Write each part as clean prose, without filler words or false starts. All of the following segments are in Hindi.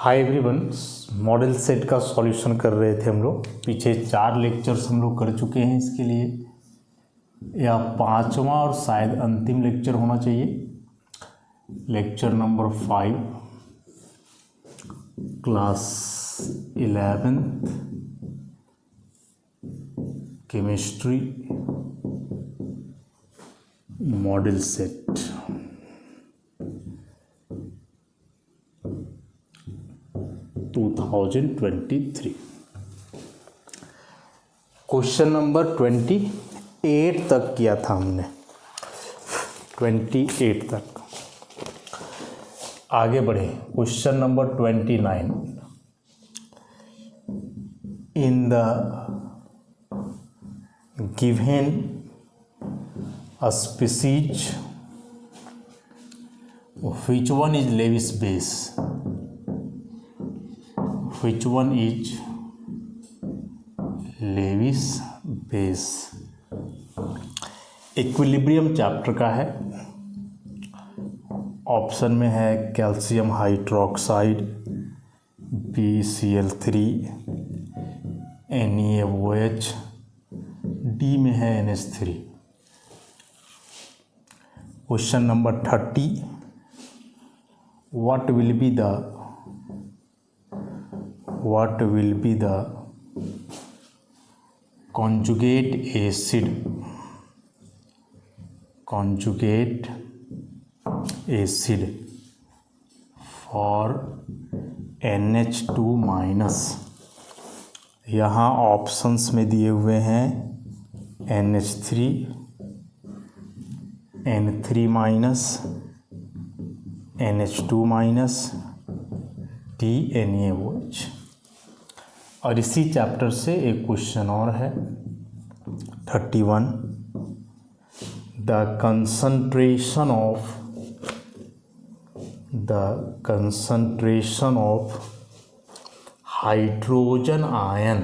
हाय एवरीवन, मॉडल सेट का सॉल्यूशन कर रहे थे हम लोग। पीछे 4 लेक्चर्स हम लोग कर चुके हैं। इसके लिए यह 5वां और शायद अंतिम लेक्चर होना चाहिए। Lecture number 5, class 11th chemistry, model set. Question number 28 तक किया था हमने, 28 तक। आगे बढ़े, question number 29। In the given species which one is Lewis base? Which one is Lewis base? Equilibrium chapter का है। ऑप्शन में है calcium hydroxide BCl3, NeOH, D में है NH3। Question number 30, what will be the conjugate acid for NH2 minus. यहाँ ऑप्शंस में दिए हुए हैं NH3, N3 minus, NH2 minus, NeOH। और इसी चैप्टर से एक क्वेश्चन और है 31, the concentration of hydrogen ion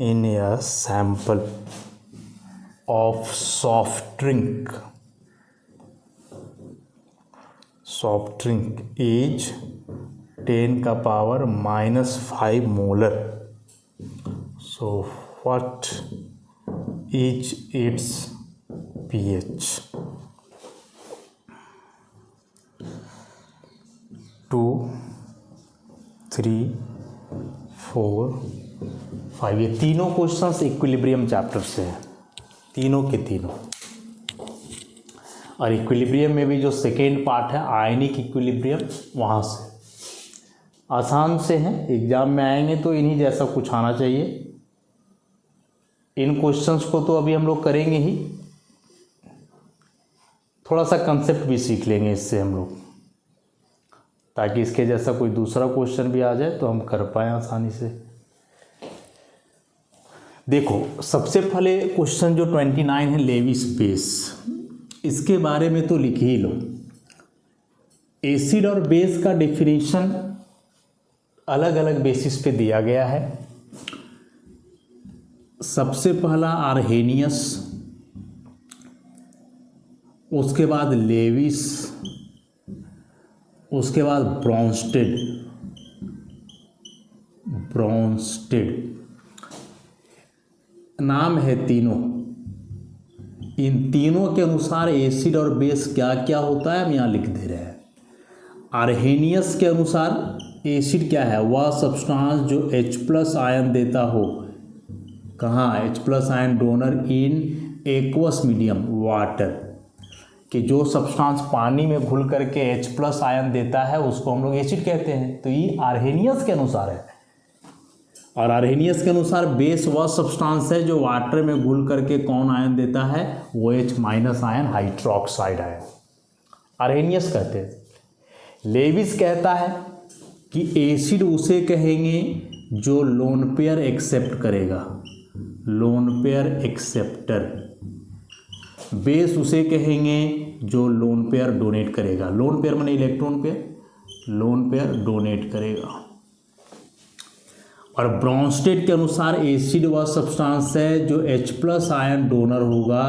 in a sample of soft drink is 10⁻⁻5 molar. So what is its pH? 2, 3, 4, 5। ये तीनों क्वेश्चंस इक्विलिब्रियम चैप्टर से हैं, तीनों के तीनों। और इक्विलिब्रियम में भी जो सेकेंड पार्ट है आयनिक इक्विलिब्रियम, वहाँ से आसान से हैं। एग्जाम में आएंगे तो इन्हीं जैसा कुछ आना चाहिए। इन क्वेश्चंस को तो अभी हम लोग करेंगे ही, थोड़ा सा कंसेप्ट भी सीख लेंगे इससे हम लोग, ताकि इसके जैसा कोई दूसरा क्वेश्चन भी आ जाए तो हम कर पाएँ आसानी से। देखो, सबसे पहले क्वेश्चन जो 29 है, लेविस बेस। इसके बारे में तो लिख ही लो। एसिड और बेस का डेफिनेशन अलग अलग बेसिस पे दिया गया है। सबसे पहला आर्हेनियस, उसके बाद लेविस, उसके बाद ब्रॉन्स्टेड। नाम है तीनों। इन तीनों के अनुसार एसिड और बेस क्या क्या होता है हम यहाँ लिख दे रहे हैं। आर्हेनियस के अनुसार एसिड क्या है? वह सब्सटेंस जो H+ आयन देता हो। कहाँ? H+ ion donor in aqueous medium water, कि जो सब्सटेंस पानी में घुल करके H+ आयन देता है उसको हम लोग एसिड कहते हैं। तो ये आर्हेनियस के अनुसार है। और आर्हेनियस के अनुसार बेस वह सब्सटेंस है जो वाटर में घुल करके कौन आयन देता है? OH- ion, hydroxide ion, Arrhenius कहते हैं। लेविस कहता है कि एसिड उसे कहेंगे जो लोन पेयर एक्सेप्ट करेगा, लोन पेयर एक्सेप्टर। बेस उसे कहेंगे जो लोन पेयर डोनेट करेगा। लोन पेयर माने electron pair, lone pair donate करेगा। और ब्रॉन्स्टेड के अनुसार एसिड वह सब्सटेंस है जो H प्लस आयन डोनर होगा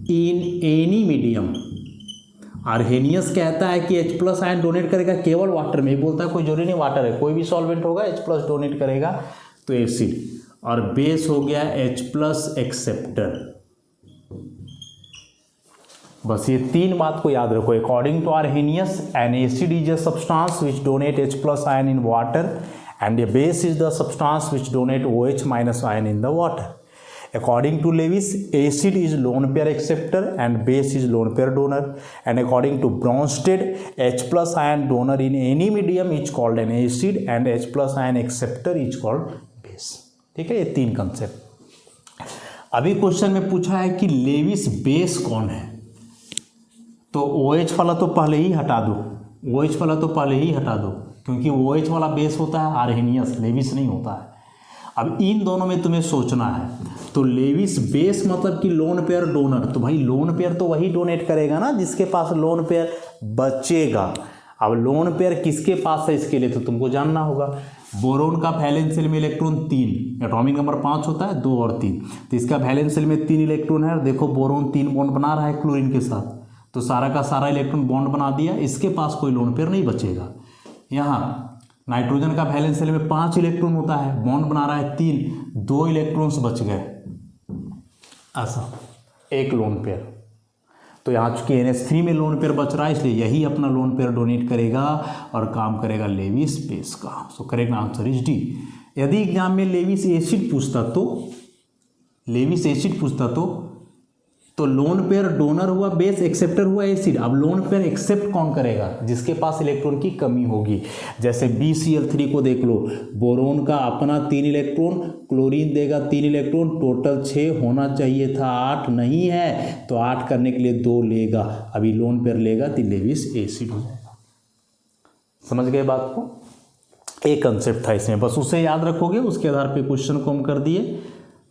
इन एनी मीडियम। आर्हेनियस कहता है कि H प्लस आयन डोनेट करेगा केवल वाटर में, बोलता है कोई जरूरी नहीं वाटर है, कोई भी सॉल्वेंट होगा H प्लस डोनेट करेगा तो एसिड। और बेस हो गया H प्लस एक्सेप्टर। बस ये तीन बात को याद रखो। According to Arrhenius an acid is a substance which donate H plus ion in water and a base is the substance which donate OH minus ion in the water. According to Lewis, acid is lone pair acceptor and base is lone pair donor. And according to Bronsted, H plus ion donor in any medium is called an acid and H plus ion acceptor is called base. ठीक है, ये तीन कंसेप्ट। अभी क्वेश्चन में पूछा है कि लेविस बेस कौन है, तो OH वाला तो पहले ही हटा दो, OH वाला तो पहले ही हटा दो, क्योंकि OH वाला बेस होता है आर्हेनियस, लेविस नहीं होता है। अब इन दोनों में तुम्हें सोचना है, तो लेविस बेस मतलब कि लोन पेयर डोनर, तो भाई लोन पेयर तो वही डोनेट करेगा ना जिसके पास लोन पेयर बचेगा। अब लोन पेयर किसके पास है इसके लिए तो तुमको जानना होगा। बोरोन का वैलेंस शेल में इलेक्ट्रॉन 3, एटॉमिक नंबर 5 होता है, 2 और 3, तो इसका वैलेंस शेल में 3 इलेक्ट्रॉन है। देखो बोरोन 3 बॉन्ड बना रहा है क्लोरीन के साथ, तो सारा का सारा इलेक्ट्रॉन बॉन्ड बना दिया, इसके पास कोई लोन पेयर नहीं बचेगा। यहाँ नाइट्रोजन का वैलेंस शेल में 5 इलेक्ट्रॉन होता है, बॉन्ड बना रहा है 3, 2 इलेक्ट्रॉन्स बच गए, ऐसा एक लोन पेयर। तो यहाँ चूंकि NH3 में लोन पेयर बच रहा है इसलिए यही अपना लोन पेयर डोनेट करेगा और काम करेगा लेविस बेस का। So correct answer is D. यदि एग्जाम में लेविस एसिड पूछता तो लोन पेयर डोनर हुआ, बेस एक्सेप्टर हुआ एसिड। अब लोन पेयर एक्सेप्ट कौन करेगा, जिसके पास इलेक्ट्रॉन की कमी होगी। जैसे BCl3 को देख लो, बोरोन का अपना 3 इलेक्ट्रॉन, क्लोरीन देगा 3 इलेक्ट्रॉन, टोटल 6 होना चाहिए था, 8 नहीं है, तो 8 करने के लिए 2 लेगा। अभी लोन पेयर लेगा तो लेविस एसिड हो जाएगा। समझ गए बात को? एक कंसेप्ट था इसमें, बस उसे याद रखोगे, उसके आधार पर क्वेश्चन को हम कर दिए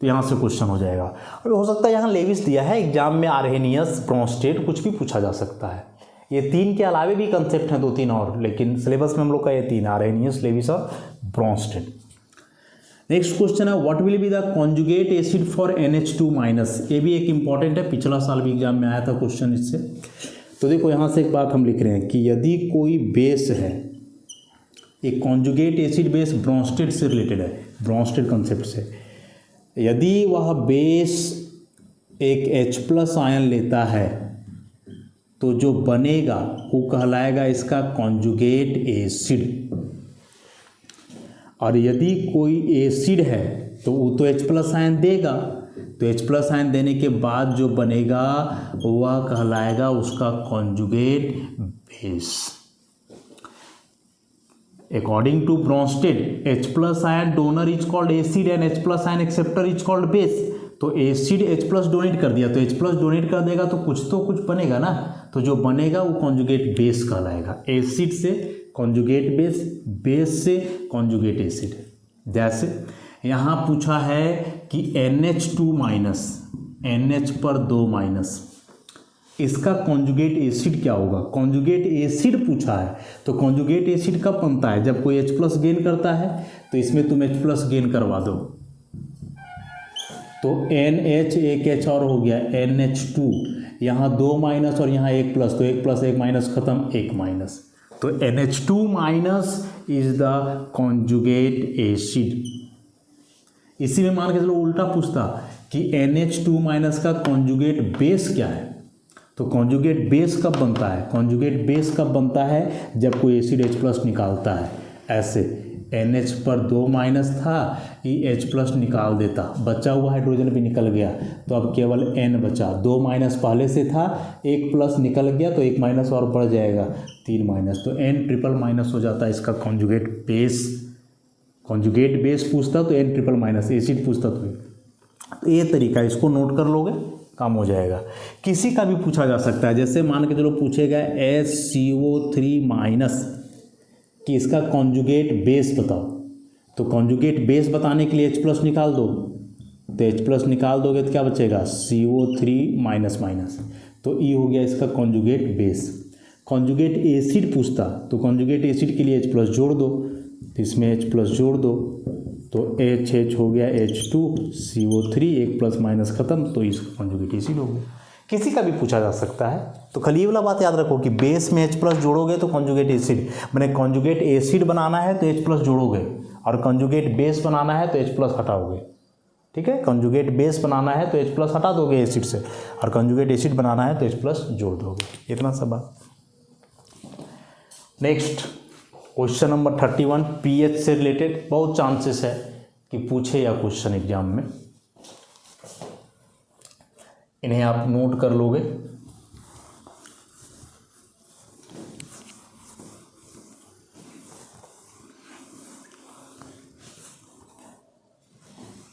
तो यहाँ से क्वेश्चन हो जाएगा। और हो सकता है यहाँ लेविस दिया है, एग्जाम में आर्हेनियस, ब्रॉन्स्टेड कुछ भी पूछा जा सकता है। ये 3 के अलावे भी कंसेप्ट हैं 2-3 और, लेकिन सिलेबस में हम लोग का ये 3 आर्हेनियस, लेविस और ब्रॉन्स्टेड। नेक्स्ट क्वेश्चन है what will be the conjugate acid for NH2 minus. ये भी एक इंपॉर्टेंट है, पिछला साल भी एग्जाम में आया था क्वेश्चन इससे। तो देखो यहाँ से एक बात हम लिख रहे हैं कि यदि कोई बेस है, एक कॉन्जुगेट एसिड बेस ब्रॉन्स्टेड से रिलेटेड है, ब्रॉन्स्टेड कंसेप्ट से, यदि वह बेस एक H प्लस आयन लेता है तो जो बनेगा वो कहलाएगा इसका कॉन्जुगेट एसिड। और यदि कोई एसिड है तो वो तो H प्लस आयन देगा, तो H प्लस आयन देने के बाद जो बनेगा वह कहलाएगा उसका conjugate base. According to Bronsted, H plus ion donor is called acid and H plus ion acceptor is called base। तो एसिड H प्लस डोनेट कर दिया, तो H प्लस डोनेट कर देगा तो कुछ बनेगा ना, तो जो बनेगा वो कॉन्जुगेट बेस कहलाएगा। एसिड से कॉन्जुगेट बेस, बेस से कॉन्जुगेट एसिड। जैसे यहाँ पूछा है कि NH2 माइनस, NH पर 2 माइनस, इसका कॉन्जुगेट एसिड क्या होगा। कॉन्जुगेट एसिड पूछा है, तो कॉन्जुगेट एसिड कब बनता है, जब कोई H प्लस गेन करता है, तो इसमें तुम H प्लस गेन करवा दो, तो NH एक H और हो गया NH2, यहाँ 2 माइनस और यहाँ 1 प्लस, तो 1 प्लस 1 माइनस खत्म, 1 माइनस, तो NH2 minus is the conjugate acid. इसी में मान के चलो उल्टा पूछता कि NH2 माइनस का कॉन्जुगेट बेस क्या है, तो कॉन्जुगेट बेस कब बनता है, कॉन्जुगेट बेस कब बनता है, जब कोई एसिड H प्लस निकालता है। ऐसे NH पर 2 माइनस था, ये H प्लस निकाल देता, बचा हुआ हाइड्रोजन भी निकल गया, तो अब केवल N बचा। 2 माइनस पहले से था, 1 प्लस निकल गया तो 1 माइनस और बढ़ जाएगा, 3 माइनस, तो N ट्रिपल माइनस हो जाता है इसका कॉन्जुगेट बेस। कॉन्जुगेट बेस पूछता तो N ट्रिपल माइनस, एसिड पूछता तो ये तरीका, इसको नोट कर लोगे काम हो जाएगा। किसी का भी पूछा जा सकता है, जैसे मान के चलो पूछेगा HCO3 माइनस कि इसका कॉन्जुगेट बेस बताओ, तो कॉन्जुगेट बेस बताने के लिए H प्लस निकाल दो, तो H प्लस निकाल दोगे तो क्या बचेगा CO3 माइनस माइनस, तो E हो गया इसका कॉन्जुगेट बेस। कॉन्जुगेट एसिड पूछता तो कॉन्जुगेट एसिड के लिए H प्लस जोड़ दो, तो इसमें H प्लस जोड़ दो, तो HH हो गया H2CO3, एक प्लस माइनस खत्म, तो इसका कॉन्जुगेट एसिड हो गया। किसी का भी पूछा जा सकता है, तो खाली ये वाला बात याद रखो कि बेस में H प्लस जोड़ोगे तो कॉन्जुगेट एसिड, मैंने कॉन्जुगेट एसिड बनाना है तो H प्लस जोड़ोगे, और कॉन्जुगेट बेस बनाना है तो H प्लस हटाओगे। ठीक है, कॉन्जुगेट बेस बनाना है तो H प्लस हटा दोगे एसिड से, और कॉन्जुगेट एसिड बनाना है तो H प्लस जोड़ दोगे। इतना सा बात। नेक्स्ट क्वेश्चन नंबर 31, पीएच से रिलेटेड बहुत चांसेस है कि पूछे या क्वेश्चन एग्जाम में, इन्हें आप नोट कर लोगे।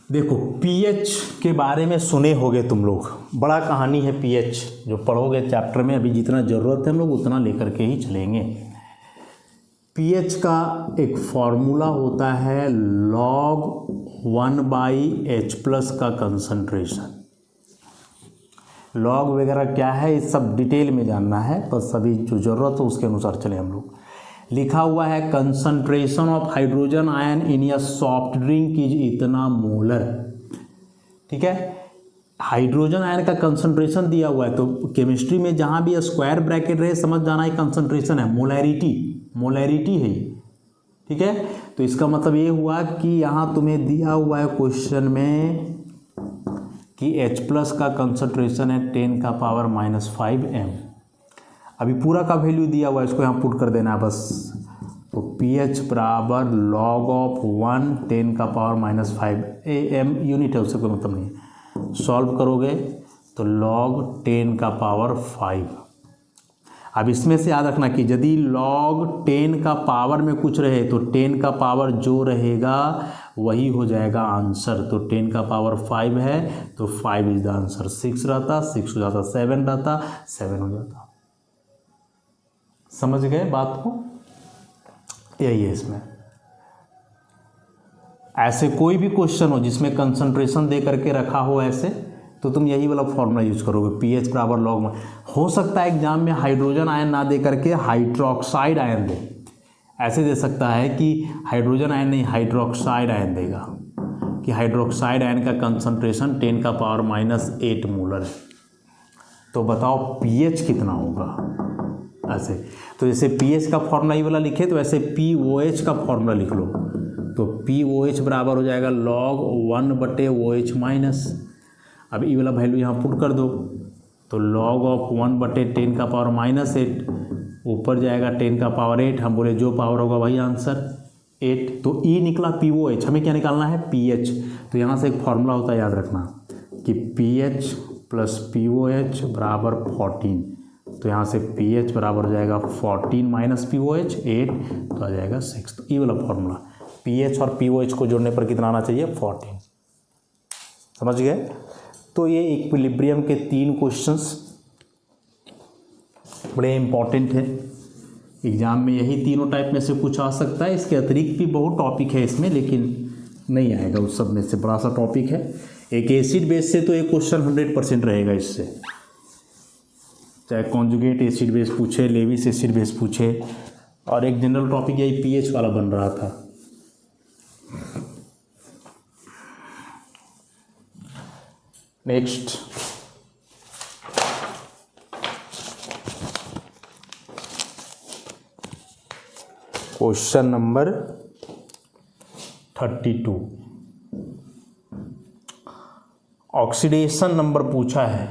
देखो पीएच के बारे में सुने होगे तुम लोग, बड़ा कहानी है पीएच, जो पढ़ोगे चैप्टर में, अभी जितना ज़रूरत है हम लोग उतना लेकर के ही चलेंगे। पीएच का एक फॉर्मूला होता है log 1/H+ का कंसंट्रेशन। लॉग वगैरह क्या है इस सब डिटेल में जानना है, बस अभी जो ज़रूरत हो उसके अनुसार चले हम लोग। लिखा हुआ है concentration of hydrogen ion in A soft drink is इतना मोलर। ठीक है, हाइड्रोजन आयन का कंसंट्रेशन दिया हुआ है, तो केमिस्ट्री में जहाँ भी स्क्वायर ब्रैकेट रहे समझ जाना है कंसंट्रेशन है, मोलैरिटी है। ठीक है, तो इसका मतलब ये हुआ कि यहाँ तुम्हें दिया हुआ है क्वेश्चन में कि H+ का कंसंट्रेशन है 10⁻⁻5 m। अभी पूरा का वैल्यू दिया हुआ है, इसको यहाँ पुट कर देना है बस। तो pH बराबर log ऑफ 1 10⁻⁻5 m यूनिट है, उससे कोई मतलब नहीं है। सॉल्व करोगे तो log 10⁻5। अब इसमें से याद रखना कि यदि log 10 का पावर में कुछ रहे तो 10 का पावर जो रहेगा वही हो जाएगा आंसर। तो 10 का पावर 5 है तो 5 इज द आंसर। 6 रहता 6 हो जाता, 7 रहता 7 हो जाता। समझ गए बात को? यही है इसमें। ऐसे कोई भी क्वेश्चन हो जिसमें कंसंट्रेशन दे करके रखा हो ऐसे, तो तुम यही वाला फॉर्मूला यूज करोगे, pH बराबर log में। हो सकता है एग्जाम में हाइड्रोजन आयन ना दे करके हाइड्रोक्साइड आयन दे, ऐसे दे सकता है कि हाइड्रोजन आयन नहीं हाइड्रोक्साइड आयन देगा, कि हाइड्रोक्साइड आयन का कंसंट्रेशन 10⁻⁻8 मोलर है। तो बताओ pH कितना होगा ऐसे। तो जैसे pH का फॉर्मूला ये वाला लिखे तो ऐसे POH का फॉर्मूला लिख लो। तो POH बराबर हो जाएगा log 1/OH माइनस। अब ये वाला वैल्यू यहाँ पुट कर दो, तो log ऑफ 1/10⁻⁻8 ऊपर जाएगा 10⁻8, हम बोले जो पावर होगा वही आंसर 8। तो E निकला POH, हमें क्या निकालना है pH। तो यहाँ से एक फॉर्मूला होता है याद रखना कि pH प्लस POH बराबर 14। तो यहाँ से pH बराबर हो जाएगा 14 माइनस POH 8, तो आ जाएगा 6। तो ये वाला फॉर्मूला pH और POH को जोड़ने पर कितना आना चाहिए 14। समझ गए? तो ये इक्विलिब्रियम के 3 क्वेश्चंस बड़े इंपॉर्टेंट हैं एग्जाम में। यही तीनों टाइप में से कुछ आ सकता है, इसके अतिरिक्त भी बहुत टॉपिक है इसमें, लेकिन नहीं आएगा उस सब में से। बड़ा सा टॉपिक है। एक एसिड बेस से तो एक क्वेश्चन 100% रहेगा इससे, चाहे कॉन्जुगेट एसिड बेस पूछे, लेविस एसिड बेस पूछे, और एक जनरल टॉपिक यही पीएच वाला बन रहा था। Next question number 32, oxidation number पूछा है,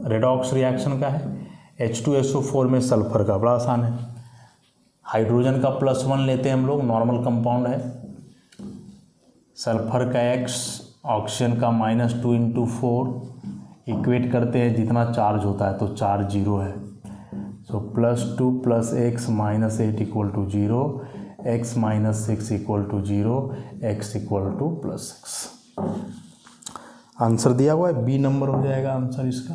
रेडॉक्स रिएक्शन का है, H2SO4 में सल्फर का। बड़ा आसान है। हाइड्रोजन का +1 लेते हैं हम लोग, नॉर्मल कंपाउंड है। सल्फर का X, ऑक्सीजन का -2 × 4 इक्वेट करते हैं जितना चार्ज होता है, तो चार्ज 0 है। सो +2 + x - 8 = 0, x - 6 = 0, x = +6। आंसर दिया हुआ है, बी नंबर हो जाएगा आंसर इसका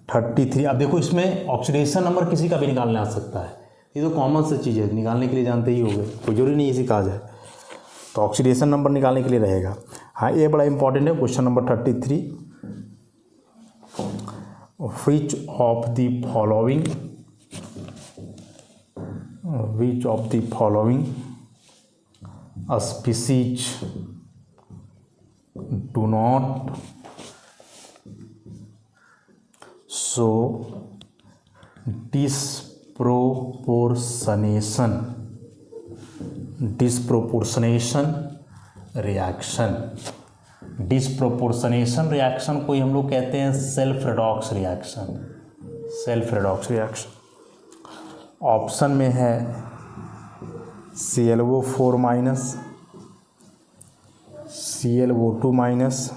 33। अब देखो इसमें ऑक्सीडेशन नंबर किसी का भी निकालने आ सकता है, ये तो कॉमन सी चीज़ है, निकालने के लिए जानते ही होंगे, कोई जरूरी नहीं इसी कहा जाए। तो ऑक्सीडेशन नंबर निकालने के लिए रहेगा। हाँ, ये बड़ा इंपॉर्टेंट है। Question number 33, which of the following species do not show disproportionation reaction। Disproportionation reaction को ही हम लोग कहते हैं सेल्फ रेडॉक्स रिएक्शन। ऑप्शन में है ClO4 minus, ClO2 minus,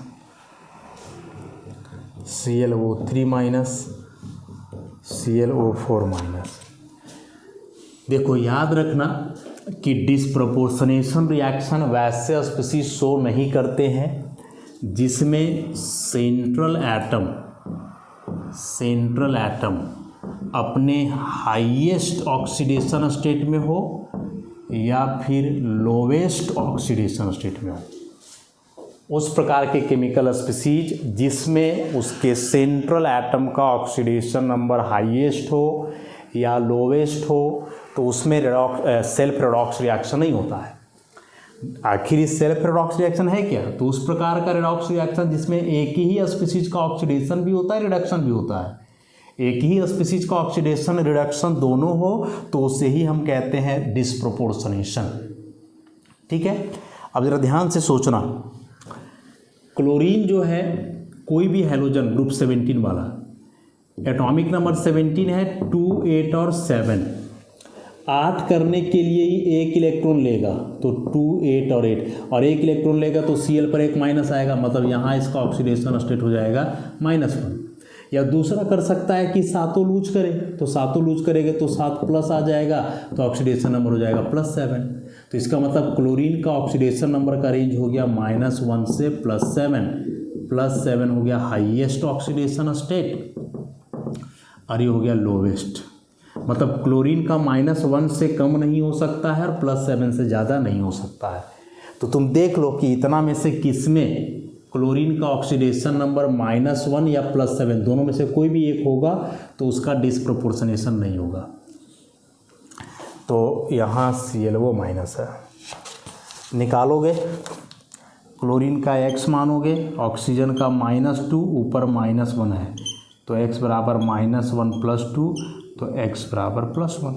ClO3 minus, ClO4 minus. देखो याद रखना कि डिस्प्रोपोर्शनेशन रिएक्शन वैसे स्पीशीज शो नहीं करते हैं जिसमें सेंट्रल एटम अपने हाईएस्ट ऑक्सीडेशन स्टेट में हो या फिर लोवेस्ट ऑक्सीडेशन स्टेट में हो। उस प्रकार के केमिकल स्पीशीज जिसमें उसके सेंट्रल एटम का ऑक्सीडेशन नंबर हाईएस्ट हो या लोवेस्ट हो, तो उसमें सेल्फ रेडॉक्स रिएक्शन नहीं होता है। आखिर इस सेल्फ रेडॉक्स रिएक्शन है क्या? तो उस प्रकार का रेडॉक्स रिएक्शन जिसमें एक ही स्पीशीज का ऑक्सीडेशन भी होता है, रिडक्शन भी होता है। एक ही स्पीशीज का ऑक्सीडेशन रिडक्शन दोनों हो तो उसे ही हम कहते हैं डिस्प्रोपोर्शनेशन। ठीक है, अब जरा ध्यान से सोचना। क्लोरीन जो है, कोई भी हैलोजन ग्रुप 17 वाला, एटॉमिक नंबर 17 है, 2, 8 और 7। 8 करने के लिए ही एक इलेक्ट्रॉन लेगा, तो 2, 8 और 8, और एक इलेक्ट्रॉन लेगा तो Cl पर एक माइनस आएगा, मतलब यहाँ इसका ऑक्सीडेशन स्टेट हो जाएगा -1। या दूसरा कर सकता है कि सातों लूज करे, तो सातों लूज करेंगे तो 7 प्लस आ जाएगा, तो ऑक्सीडेशन नंबर हो जाएगा +7। तो इसका मतलब क्लोरीन का ऑक्सीडेशन नंबर का रेंज हो गया -1 से +7। +7 हो गया हाईएस्ट ऑक्सीडेशन स्टेट और ये हो गया लोवेस्ट। मतलब क्लोरीन का -1 से कम नहीं हो सकता है और +7 से ज़्यादा नहीं हो सकता है। तो तुम देख लो कि इतना में से किस में क्लोरीन का ऑक्सीडेशन नंबर -1 या +7 दोनों में से कोई भी एक होगा तो उसका डिस्प्रोपोर्शनेशन नहीं होगा। तो यहाँ ClO माइनस है, निकालोगे क्लोरीन का x मानोगे, ऑक्सीजन का -2, ऊपर -1 है, तो x बराबर -1 + 2, तो x बराबर +1।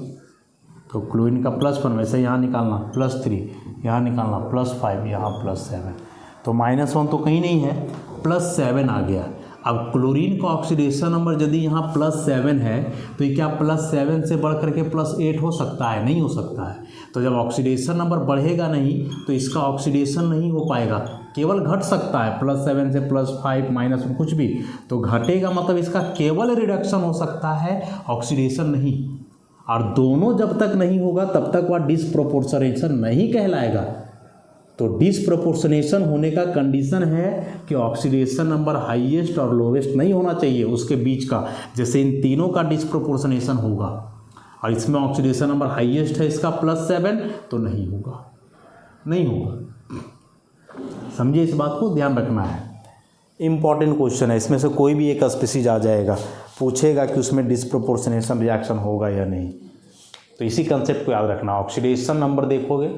तो क्लोरीन का +1 वैसे यहाँ निकालना, +3 यहाँ निकालना, +5 यहाँ +7, तो -1 तो कहीं नहीं है, +7 आ गया। अब क्लोरीन का ऑक्सीडेशन नंबर यदि यहाँ +7 है तो ये क्या +7 से बढ़ करके +8 हो सकता है? नहीं हो सकता है। तो जब ऑक्सीडेशन नंबर बढ़ेगा नहीं तो इसका ऑक्सीडेशन नहीं हो पाएगा, केवल घट सकता है, +7 से +5 -1 कुछ भी, तो घटेगा, मतलब इसका केवल रिडक्शन हो सकता है, ऑक्सीडेशन नहीं। और दोनों जब तक नहीं होगा तब तक वह डिस्प्रोपोर्शनेशन नहीं कहलाएगा। तो डिस्प्रोपोर्शनेशन होने का कंडीशन है कि ऑक्सीडेशन नंबर हाईएस्ट और लोवेस्ट नहीं होना चाहिए, उसके बीच का। जैसे इन तीनों का डिस्प्रोपोर्शनेशन होगा और इसमें ऑक्सीडेशन नंबर हाईएस्ट है इसका +7, तो नहीं होगा, नहीं होगा। समझिए, इस बात को ध्यान रखना है। इम्पॉर्टेंट क्वेश्चन है, इसमें से कोई भी एक स्पीशीज आ जाएगा, पूछेगा कि उसमें डिस्प्रोपोर्शनेशन रिएक्शन होगा या नहीं। तो इसी कंसेप्ट को याद रखना। ऑक्सीडेशन नंबर देखोगे,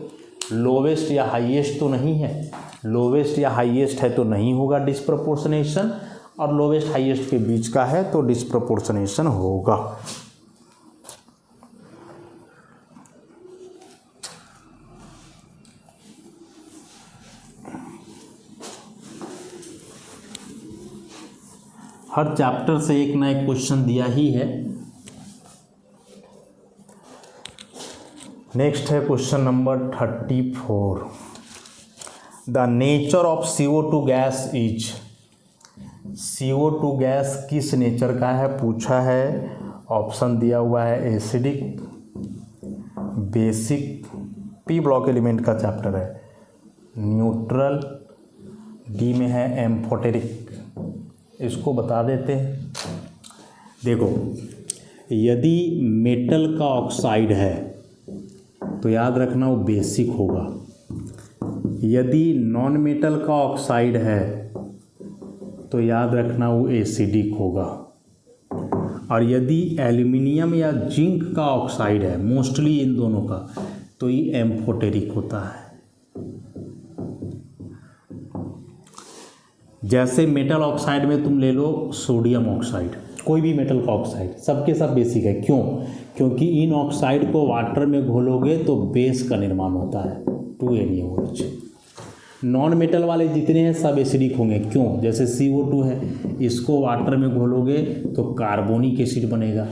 लोवेस्ट या हाईएस्ट तो नहीं है, लोवेस्ट या हाईएस्ट है तो नहीं होगा डिस्प्रोपोर्शनेशन, और लोवेस्ट हाईएस्ट के बीच का है तो डिस्प्रोपोर्शनेशन होगा। हर चैप्टर से एक ना एक क्वेश्चन दिया ही है। नेक्स्ट है question number 34। The nature of CO2 gas is. CO2 gas किस नेचर का है पूछा है। ऑप्शन दिया हुआ है acidic, basic, P block element का चैप्टर है, न्यूट्रल, डी में है एम्फोटेरिक। इसको बता देते हैं। देखो, यदि मेटल का ऑक्साइड है तो याद रखना वो बेसिक होगा, यदि नॉन मेटल का ऑक्साइड है तो याद रखना वो एसिडिक होगा, और यदि एल्युमिनियम या जिंक का ऑक्साइड है, मोस्टली इन दोनों का, तो ये एम्फोटेरिक होता है। जैसे मेटल ऑक्साइड में तुम ले लो सोडियम ऑक्साइड, कोई भी मेटल का ऑक्साइड, सबके सब बेसिक है। क्यों? क्योंकि इन ऑक्साइड को वाटर में घोलोगे तो बेस का निर्माण होता है, 2NaOH। नॉन मेटल वाले जितने हैं सब एसिडिक होंगे। क्यों? जैसे CO2 है, इसको वाटर में घोलोगे तो कार्बोनिक एसिड बनेगा।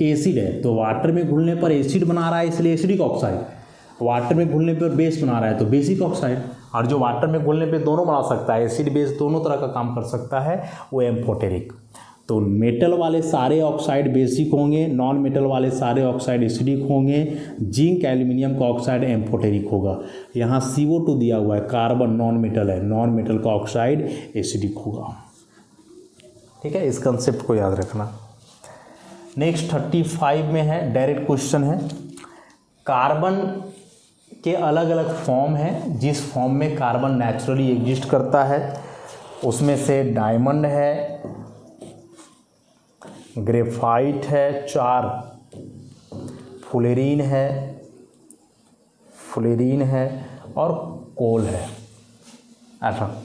एसिड है तो वाटर में घुलने पर एसिड बना रहा है, इसलिए एसिडिक ऑक्साइड। वाटर में घुलने पर बेस बना रहा है तो बेसिक ऑक्साइड। और जो वाटर में घुलने पे दोनों बना सकता है, एसिड बेस दोनों तरह का काम कर सकता है, वो एम्फोटेरिक। तो मेटल वाले सारे ऑक्साइड बेसिक होंगे, नॉन मेटल वाले सारे ऑक्साइड एसिडिक होंगे। जिंक एल्यूमिनियम का ऑक्साइड एम्फोटेरिक होगा। यहाँ CO2 दिया हुआ है, कार्बन नॉन मेटल है, नॉन मेटल का ऑक्साइड एसिडिक होगा। ठीक है, इस कंसेप्ट को याद रखना। नेक्स्ट 35 में है, डायरेक्ट क्वेश्चन है। कार्बन के अलग अलग फॉर्म हैं, जिस फॉर्म में कार्बन नेचुरली एग्जिस्ट करता है उसमें से डायमंड है, ग्रेफाइट है 4, फुलेरीन है और कोल है। ऐसा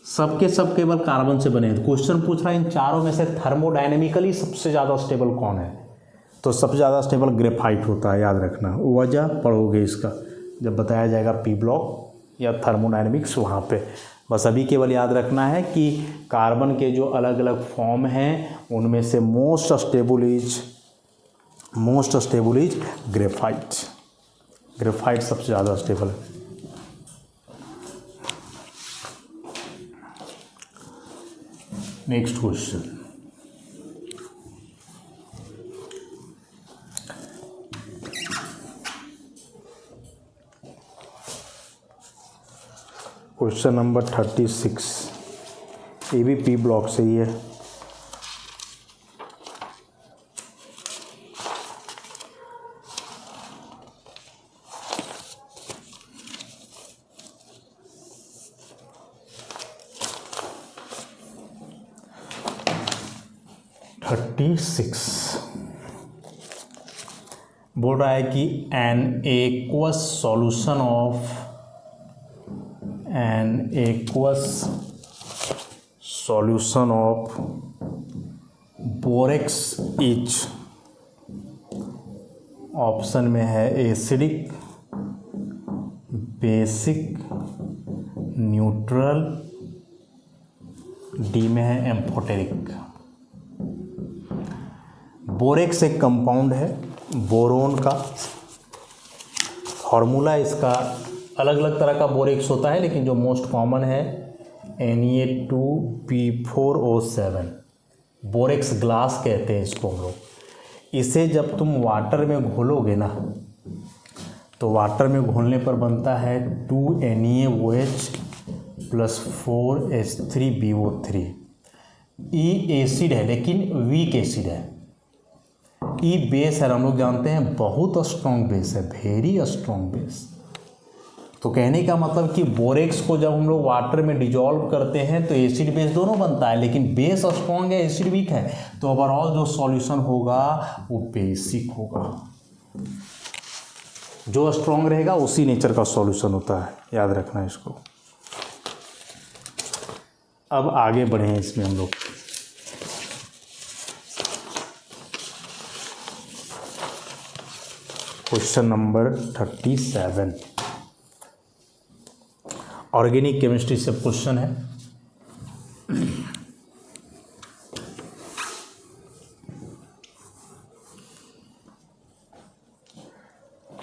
सबके सब केवल कार्बन से बने हैं। क्वेश्चन पूछ रहा है इन चारों में से थर्मोडायनेमिकली सबसे ज़्यादा स्टेबल कौन है? तो सबसे ज़्यादा स्टेबल ग्रेफाइट होता है, याद रखना। वजह पढ़ोगे इसका जब बताया जाएगा पी ब्लॉक या थर्मोडायनेमिक्स, वहाँ पे। बस अभी केवल याद रखना है कि कार्बन के जो अलग अलग फॉर्म हैं उनमें से most stable is graphite. Graphite सबसे ज़्यादा स्टेबल है। नेक्स्ट क्वेश्चन, क्वेश्चन नंबर 36, ये भी पी ब्लॉक से ही है। बोल रहा है कि an aqueous solution of borax is, option में है एसिडिक, बेसिक, न्यूट्रल, डी में है एम्फोटेरिक। बोरेक्स एक कंपाउंड है, बोरोन का। फॉर्मूला इसका अलग अलग तरह का बोरेक्स होता है, लेकिन जो मोस्ट कॉमन है Na2P4O7। बोरेक्स ग्लास कहते हैं इसको हम लोग। इसे जब तुम वाटर में घोलोगे ना, तो वाटर में घोलने पर बनता है 2NaOH + 4H3BO3। ई एसिड है लेकिन वीक एसिड है। ई बेस है, हम लोग जानते हैं बहुत स्ट्रॉन्ग बेस है, वेरी स्ट्रॉन्ग बेस। तो कहने का मतलब कि बोरेक्स को जब हम लोग वाटर में डिजॉल्व करते हैं तो एसिड बेस दोनों बनता है, लेकिन बेस स्ट्रॉन्ग है, एसिड वीक है, तो ओवरऑल जो सॉल्यूशन होगा वो बेसिक होगा। जो स्ट्रॉन्ग रहेगा उसी नेचर का सॉल्यूशन होता है, याद रखना इसको। अब आगे बढ़े इसमें हम लोग। क्वेश्चन नंबर 37, ऑर्गेनिक केमिस्ट्री से क्वेश्चन है।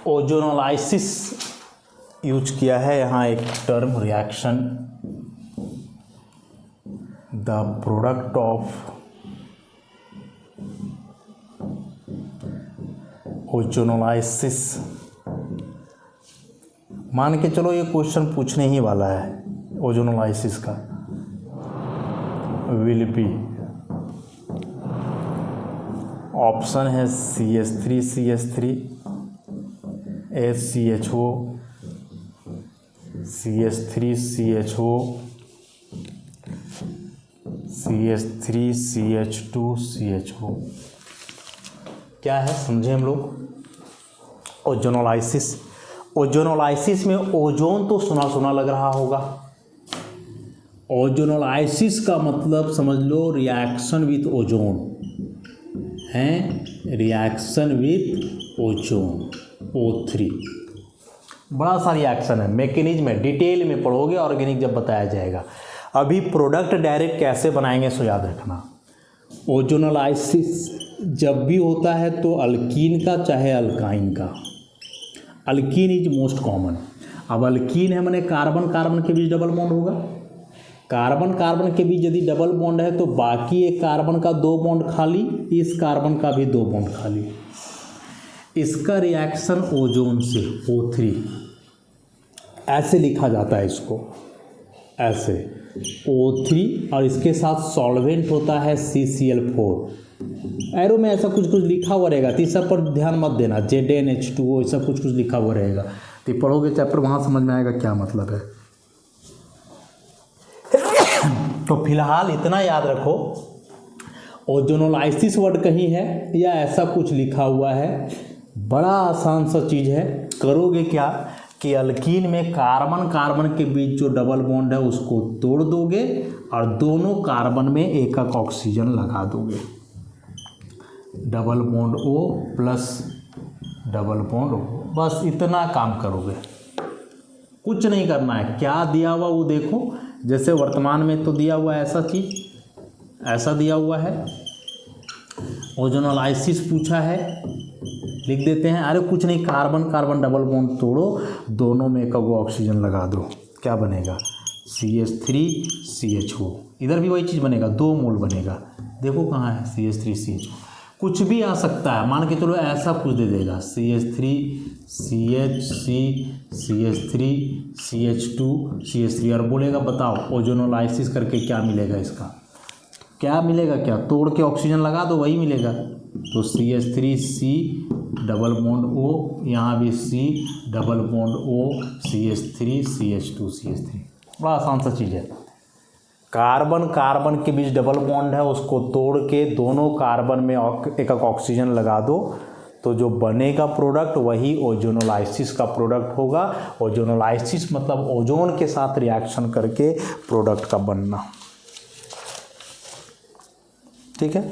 ओजोनोलाइसिस यूज किया है यहाँ एक term, reaction the product of ozonolysis. मान के चलो ये क्वेश्चन पूछने ही वाला है ओजोनोलाइसिस का। विल बी, ऑप्शन है CH3CH3, HCHO, CH3CHO, CH3CH2CHO। क्या है समझे हम लोग। ओजोनोलाइसिस, ओजोनोलाइसिस में ओजोन तो सुना सुना लग रहा होगा। ओजोनोलाइसिस का मतलब समझ लो रिएक्शन विथ ओजोन है, रिएक्शन विथ ओजोन O3। बड़ा सा रिएक्शन है, मैकेनिज्म है, डिटेल में पढ़ोगे ऑर्गेनिक जब बताया जाएगा। अभी प्रोडक्ट डायरेक्ट कैसे बनाएंगे सो याद रखना। ओजोनोलाइसिस जब भी होता है तो अल्कीन का चाहे अल्काइन का, अल्कीन इज मोस्ट कॉमन। अब अल्कीन है माने कार्बन कार्बन के बीच डबल बॉन्ड होगा, कार्बन कार्बन के बीच यदि डबल बॉन्ड है तो बाकी एक कार्बन का 2 बॉन्ड खाली, इस कार्बन का भी 2 बॉन्ड खाली। इसका रिएक्शन ओजोन से O3 ऐसे लिखा जाता है, इसको ऐसे O3 और इसके साथ सॉल्वेंट होता है CCl4। एरो में ऐसा कुछ कुछ लिखा हुआ रहेगा, तो इस सब पर ध्यान मत देना, ZnH2O ऐसा कुछ कुछ लिखा हुआ रहेगा, तो पढ़ोगे चैप्टर वहाँ समझ में आएगा क्या मतलब है। तो फिलहाल इतना याद रखो, ओजोनोलाइसिस वर्ड कहीं है या ऐसा कुछ लिखा हुआ है, बड़ा आसान सा चीज़ है। करोगे क्या कि अल्कीन में कार्बन कार्बन के बीच जो डबल बॉन्ड है उसको तोड़ दोगे और दोनों कार्बन में एक एक ऑक्सीजन लगा दोगे, double bond O plus double bond O, बस इतना काम करोगे, कुछ नहीं करना है। क्या दिया हुआ वो देखो, जैसे वर्तमान में तो दिया हुआ है ऐसा चीज़, ऐसा दिया हुआ है, ओजोनोलाइसिस पूछा है, लिख देते हैं। अरे कुछ नहीं, कार्बन कार्बन डबल बॉन्ड तोड़ो, दोनों में एक ऑक्सीजन लगा दो, क्या बनेगा CH3CHO। इधर भी वही चीज़ बनेगा, 2 मोल बनेगा, देखो कहाँ है CH3CHO। कुछ भी आ सकता है, मान के चलो ऐसा कुछ दे देगा CH3CHCH3CH2CH3 और बोलेगा बताओ ओजोनोलाइसिस करके क्या मिलेगा, इसका क्या मिलेगा, क्या तोड़ के ऑक्सीजन लगा दो वही मिलेगा। तो CH3C डबल बॉन्ड O, यहाँ भी C double bond O, CH3CH2CH3, बड़ा आसान सा चीज़ है। कार्बन कार्बन के बीच डबल बॉन्ड है, उसको तोड़ के दोनों कार्बन में एक एक ऑक्सीजन लगा दो, तो जो बनेगा प्रोडक्ट वही ओजोनोलाइसिस का प्रोडक्ट होगा। ओजोनोलाइसिस मतलब ओजोन के साथ रिएक्शन करके प्रोडक्ट का बनना, ठीक है।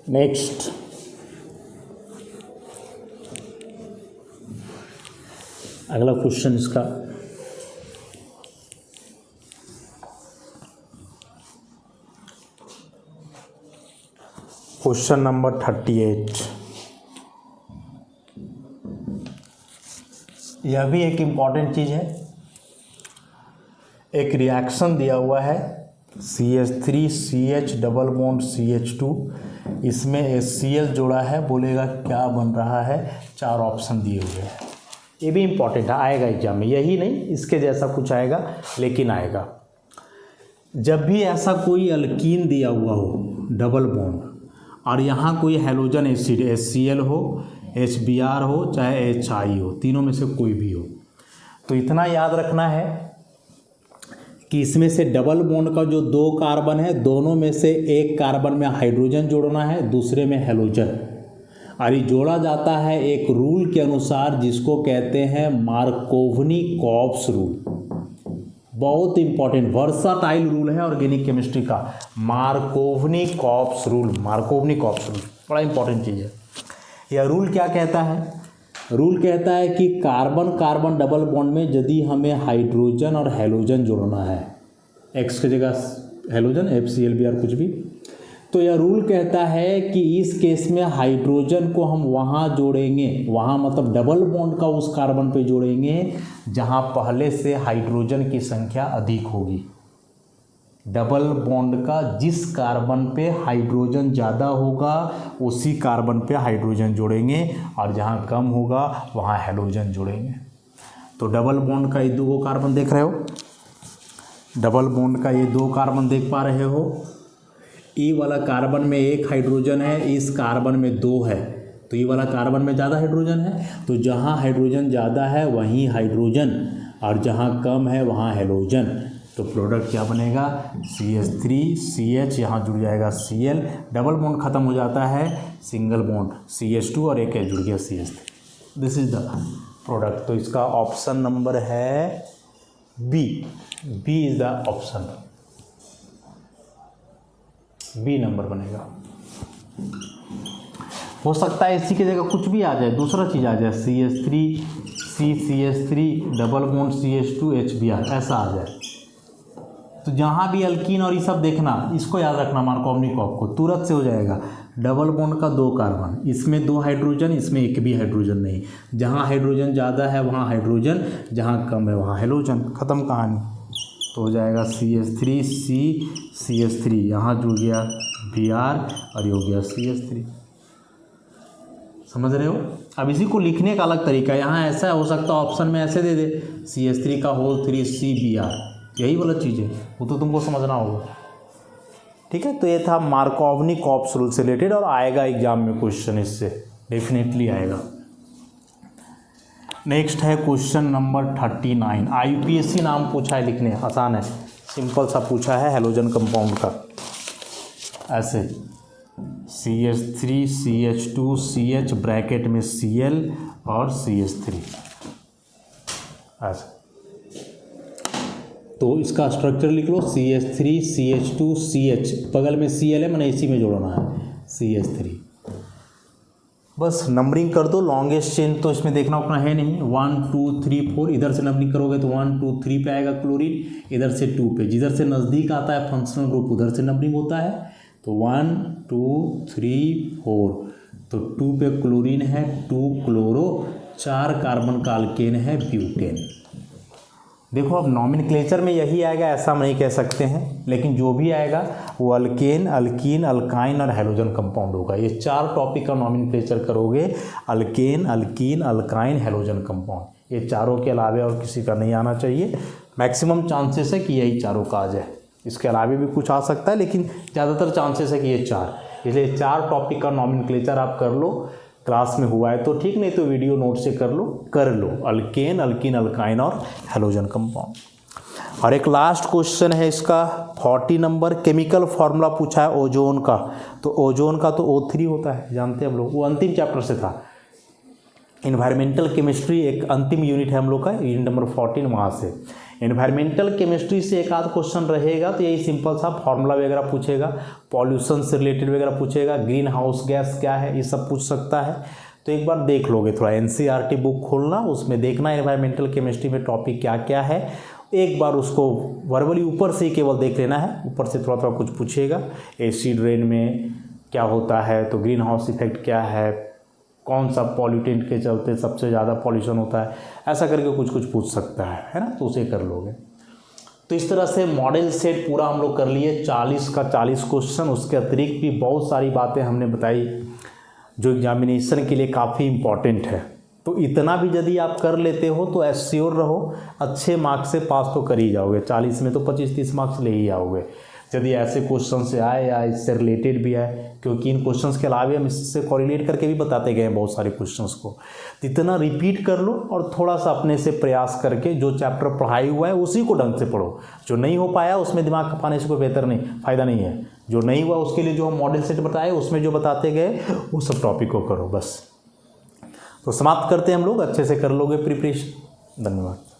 नेक्स्ट, अगला क्वेश्चन इसका, क्वेश्चन नंबर 38। यह भी एक इम्पॉर्टेंट चीज़ है। एक रिएक्शन दिया हुआ है CH3CH डबल बॉन्ड CH2, इसमें HCl जोड़ा है, बोलेगा क्या बन रहा है, 4 ऑप्शन दिए हुए हैं। ये भी इम्पॉर्टेंट है, आएगा एग्जाम में, यही नहीं इसके जैसा कुछ आएगा लेकिन आएगा। जब भी ऐसा कोई अल्कीन दिया हुआ हो डबल बॉन्ड और यहाँ कोई हैलोजन एसिड HCl हो, HBr हो, चाहे HI हो, तीनों में से कोई भी हो, तो इतना याद रखना है कि इसमें से डबल बॉन्ड का जो 2 कार्बन है, दोनों में से एक कार्बन में हाइड्रोजन जोड़ना है, दूसरे में हैलोजन, और ये जोड़ा जाता है एक रूल के अनुसार जिसको कहते हैं मार्कोवनी-कॉप्स रूल। बहुत इंपॉर्टेंट वर्साटाइल रूल है ऑर्गेनिक केमिस्ट्री का, मार्कोवनी-कॉप्स रूल। मार्कोवनी-कॉप्स रूल बड़ा इंपॉर्टेंट चीज़ है। यह रूल क्या कहता है? रूल कहता है कि कार्बन कार्बन डबल बॉन्ड में यदि हमें हाइड्रोजन और हैलोजन जोड़ना है, एक्स की जगह हैलोजन HCl कुछ भी, तो यह रूल कहता है कि इस केस में हाइड्रोजन को हम वहाँ जोड़ेंगे, वहाँ मतलब डबल बॉन्ड का उस कार्बन पे जोड़ेंगे जहाँ पहले से हाइड्रोजन की संख्या अधिक होगी। डबल बॉन्ड का जिस कार्बन पे हाइड्रोजन ज़्यादा होगा उसी कार्बन पे हाइड्रोजन जोड़ेंगे, और जहाँ कम होगा वहाँ हैलोजन जोड़ेंगे। तो डबल बॉन्ड का ये 2 कार्बन देख रहे हो, डबल बॉन्ड का ये 2 कार्बन देख पा रहे हो। ई वाला कार्बन में 1 हाइड्रोजन है, इस कार्बन में 2 है, तो ये वाला कार्बन में ज़्यादा हाइड्रोजन है, तो जहाँ हाइड्रोजन ज़्यादा है वहीं हाइड्रोजन, और जहाँ कम है वहाँ हैलोजन। तो प्रोडक्ट क्या बनेगा, CH3CH, यहाँ जुड़ जाएगा Cl, डबल बॉन्ड खत्म हो जाता है, सिंगल बॉन्ड CH2 और एक जुड़ गया CH3। This is the product. तो इसका ऑप्शन नंबर है B is the option, B number बनेगा। हो सकता है इसी की जगह कुछ भी आ जाए, दूसरा चीज़ आ जाए, CH3 double bond CH2 HBr ऐसा आ जाए। तो जहाँ भी अल्कीन और ये सब देखना, इसको याद रखना मार्कोवनिकॉफ को, तुरंत से हो जाएगा। डबल बॉन्ड का 2 कार्बन, इसमें 2 हाइड्रोजन, इसमें एक भी हाइड्रोजन नहीं। जहाँ हाइड्रोजन ज़्यादा है वहाँ हाइड्रोजन, जहाँ कम है वहाँ हेलोजन, ख़त्म कहानी। तो हो जाएगा CH3CH3, यहाँ जुड़ गया Br और ये हो गया CH3। समझ रहे हो? अब इसी को लिखने का अलग तरीका, यहाँ ऐसा हो सकता है ऑप्शन में ऐसे दे दे CH3 का होल 3 CBr, यही वाला चीज़ है, वो तो तुमको समझना होगा। ठीक है, तो ये था मार्कोवनिकॉफ रूल से रिलेटेड, और आएगा एग्जाम में क्वेश्चन इससे, डेफिनेटली आएगा। नेक्स्ट है क्वेश्चन नंबर 39। IUPAC नाम पूछा है, लिखने आसान है, सिंपल सा पूछा है हैलोजन कंपाउंड का। ऐसे CH3CH2CH ब्रैकेट में Cl और CH3 ऐसे। तो इसका स्ट्रक्चर लिख लो, CH3CH2CH, बगल में Cl है, मैंने इसी में जोड़ना है CH3। बस नंबरिंग कर दो, लॉन्गेस्ट चेन तो इसमें देखना उतना है नहीं, 1 2 3 4, इधर से नंबरिंग करोगे तो 1 2 3 पे आएगा क्लोरीन, इधर से 2 पे, जिधर से नज़दीक आता है फंक्शनल ग्रुप उधर से नंबरिंग होता है। तो 1 2 3 4, तो 2 पे क्लोरीन है, 2 क्लोरो, 4 कार्बन का अल्केन है ब्यूटेन। देखो अब नॉमेनक्लेचर में यही आएगा, ऐसा हम नहीं कह सकते हैं, लेकिन जो भी आएगा वो अल्केन, अल्कीन, अल्काइन और हैलोजन कंपाउंड होगा। ये 4 टॉपिक का नॉमेनक्लेचर करोगे, alkane, alkyne, alkyne, halogen compound, ये चारों के अलावा और किसी का नहीं आना चाहिए। मैक्सिमम चांसेस है कि यही चारों का आ जाए, इसके अलावा भी कुछ आ सकता है, लेकिन ज़्यादातर चांसेस है कि ये 4, इसलिए 4 टॉपिक का नॉमेनक्लेचर आप कर लो। क्लास में हुआ है तो ठीक, नहीं तो वीडियो नोट से कर लो अल्केन, अल्कीन, अल्काइन और हैलोजन कंपाउंड। और एक लास्ट क्वेश्चन है इसका 40 नंबर, केमिकल फार्मूला पूछा है ओजोन का। तो ओजोन का तो O3 होता है, जानते हैं हम लोग, वो अंतिम चैप्टर से था। इन्वायरमेंटल केमिस्ट्री एक अंतिम यूनिट है हम लोग का, यूनिट नंबर 14, वहाँ से इन्वायरमेंटल केमिस्ट्री से एक आध क्वेश्चन रहेगा। तो यही सिंपल सा फार्मूला वगैरह पूछेगा, पॉल्यूशन से रिलेटेड वगैरह पूछेगा, ग्रीन हाउस गैस क्या है ये सब पूछ सकता है। तो एक बार देख लोगे, थोड़ा NCERT बुक खोलना, उसमें देखना इन्वायरमेंटल केमिस्ट्री में टॉपिक क्या क्या है, एक बार उसको वर्बली ऊपर से ही केवल देख लेना है, ऊपर से थोड़ा थोड़ा कुछ पूछेगा। एसिड रेन में क्या होता है, तो ग्रीन हाउस इफेक्ट क्या है, कौन सा पॉल्यूटेंट के चलते सबसे ज़्यादा पॉल्यूशन होता है, ऐसा करके कुछ कुछ पूछ सकता है ना, तो उसे कर लोगे। तो इस तरह से मॉडल सेट पूरा हम लोग कर लिए, 40 का 40 क्वेश्चन। उसके अतिरिक्त भी बहुत सारी बातें हमने बताई जो एग्जामिनेशन के लिए काफ़ी इम्पॉर्टेंट है। तो इतना भी यदि आप कर लेते हो तो एश्योर रहो अच्छे मार्क्स से पास तो कर ही जाओगे, 40 में तो 25-30 मार्क्स ले ही आओगे, यदि ऐसे क्वेश्चन से आए या इससे रिलेटेड भी आए, क्योंकि इन क्वेश्चंस के अलावा हम इससे कोरिलेट करके भी बताते गए हैं बहुत सारे क्वेश्चंस को। इतना रिपीट कर लो और थोड़ा सा अपने से प्रयास करके जो चैप्टर पढ़ाई हुआ है उसी को ढंग से पढ़ो। जो नहीं हो पाया उसमें दिमाग खपाने से कोई बेहतर नहीं, फ़ायदा नहीं है। जो नहीं हुआ उसके लिए जो हम मॉडल सेट बताए उसमें जो बताते गए वो सब टॉपिक को करो बस। तो समाप्त करते हैं हम लोग, अच्छे से कर लोगे प्रिपरेशन। धन्यवाद।